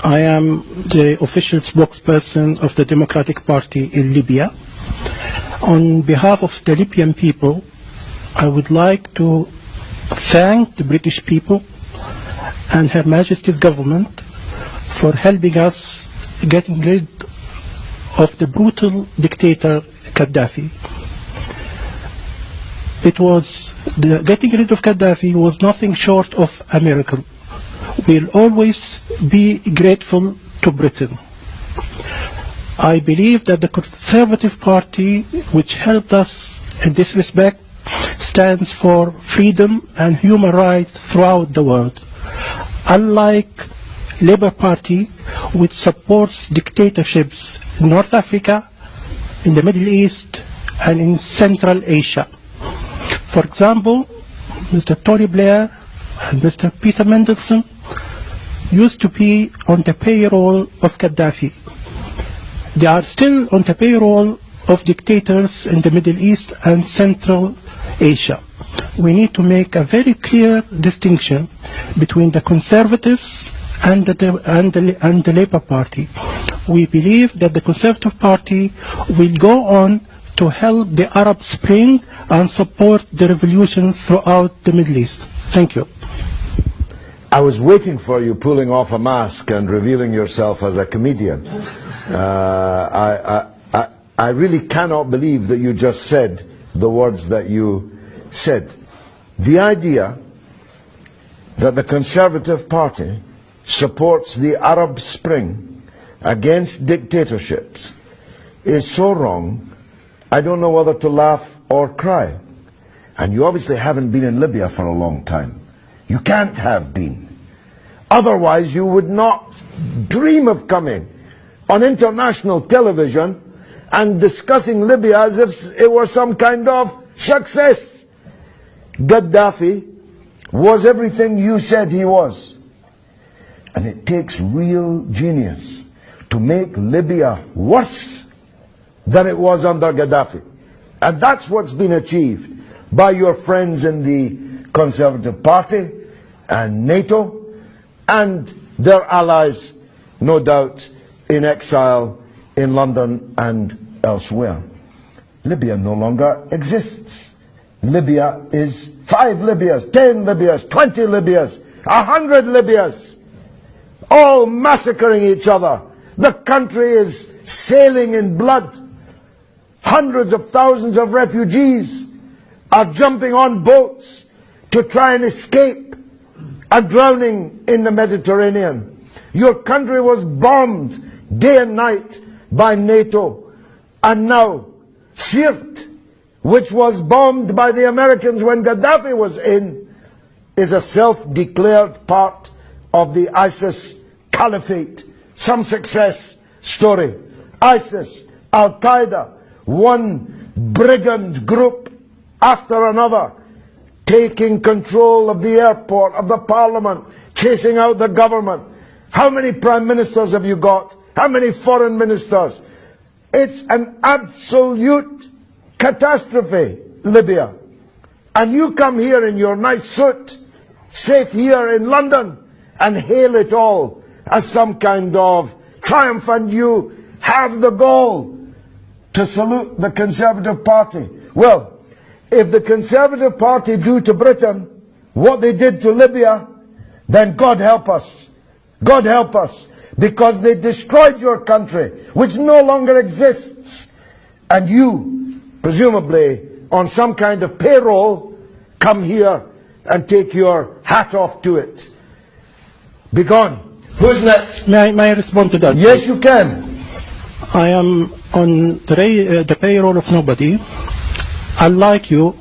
I am the official spokesperson of the Democratic Party in Libya. On behalf of the Libyan people, I would like to thank the British people and Her Majesty's government for helping us getting rid of the brutal dictator Gaddafi. Getting rid of Gaddafi was nothing short of a miracle. We'll always be grateful to Britain. I believe that the Conservative Party, which helped us in this respect, stands for freedom and human rights throughout the world. Unlike Labour Party, which supports dictatorships in North Africa, in the Middle East, and in Central Asia. For example, Mr. Tony Blair and Mr. Peter Mendelsohn used to be on the payroll of Gaddafi. They are still on the payroll of dictators in the Middle East and Central Asia. We need to make a very clear distinction between the Conservatives and the Labour Party. We believe that the Conservative Party will go on to help the Arab Spring and support the revolutions throughout the Middle East. Thank you. I was waiting for you pulling off a mask and revealing yourself as a comedian. I really cannot believe that you just said the words that you said. The idea that the Conservative Party supports the Arab Spring against dictatorships is so wrong, I don't know whether to laugh or cry. And you obviously haven't been in Libya for a long time. You can't have been. Otherwise you would not dream of coming on international television and discussing Libya as if it were some kind of success. Gaddafi was everything you said he was. And it takes real genius to make Libya worse than it was under Gaddafi. And that's what's been achieved by your friends in the Conservative Party and NATO and their allies, no doubt, in exile in London and elsewhere. Libya no longer exists. Libya is 5 Libyas, 10 Libyas, 20 Libyas, 100 Libyas, all massacring each other. The country is sailing in blood. Hundreds of thousands of refugees are jumping on boats to try and escape a drowning in the Mediterranean. Your country was bombed day and night by NATO. And now Sirte, which was bombed by the Americans when Gaddafi was in, is a self-declared part of the ISIS caliphate. Some success story. ISIS, Al-Qaeda, one brigand group after another, taking control of the airport, of the parliament, chasing out the government. How many prime ministers have you got? How many foreign ministers? It's an absolute catastrophe, Libya. And you come here in your nice suit, safe here in London, and hail it all as some kind of triumph, and you have the gall to salute the Conservative Party. Well, if the Conservative Party do to Britain what they did to Libya, then God help us. God help us. Because they destroyed your country, which no longer exists. And you, presumably on some kind of payroll, come here and take your hat off to it. Be gone. Who's next? May I respond to that? Yes, you can. I am on the payroll of nobody, unlike you,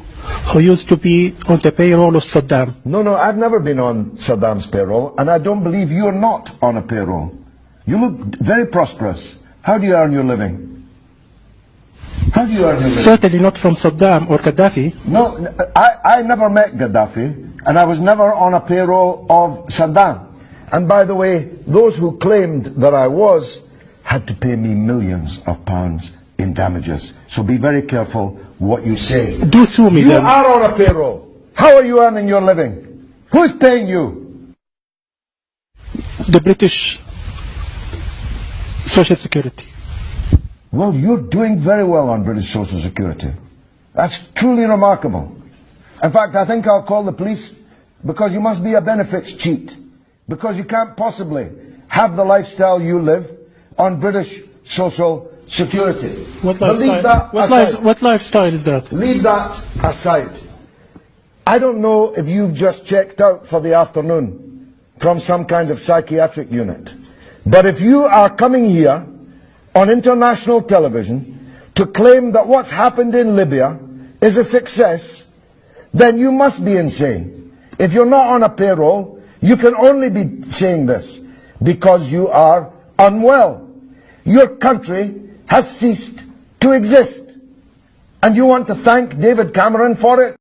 who used to be on the payroll of Saddam. No, I've never been on Saddam's payroll, and I don't believe you're not on a payroll. You look very prosperous. How do you earn your living? How do you earn your living? Certainly not from Saddam or Gaddafi. No, I never met Gaddafi, and I was never on a payroll of Saddam. And by the way, those who claimed that I was had to pay me millions of pounds in damages. So be very careful what you say. Do sue me then. You are on a payroll. How are you earning your living? Who's paying you? The British social security. Well, you're doing very well on British Social Security. That's truly remarkable. In fact, I think I'll call the police, because you must be a benefits cheat, because you can't possibly have the lifestyle you live on British Social Security. What But leave that aside. what lifestyle is that? Leave that aside. I don't know if you've just checked out for the afternoon from some kind of psychiatric unit, but if you are coming here on international television to claim that what's happened in Libya is a success, then you must be insane. If you're not on a payroll, you can only be saying this because you are unwell. Your country has ceased to exist, and you want to thank David Cameron for it?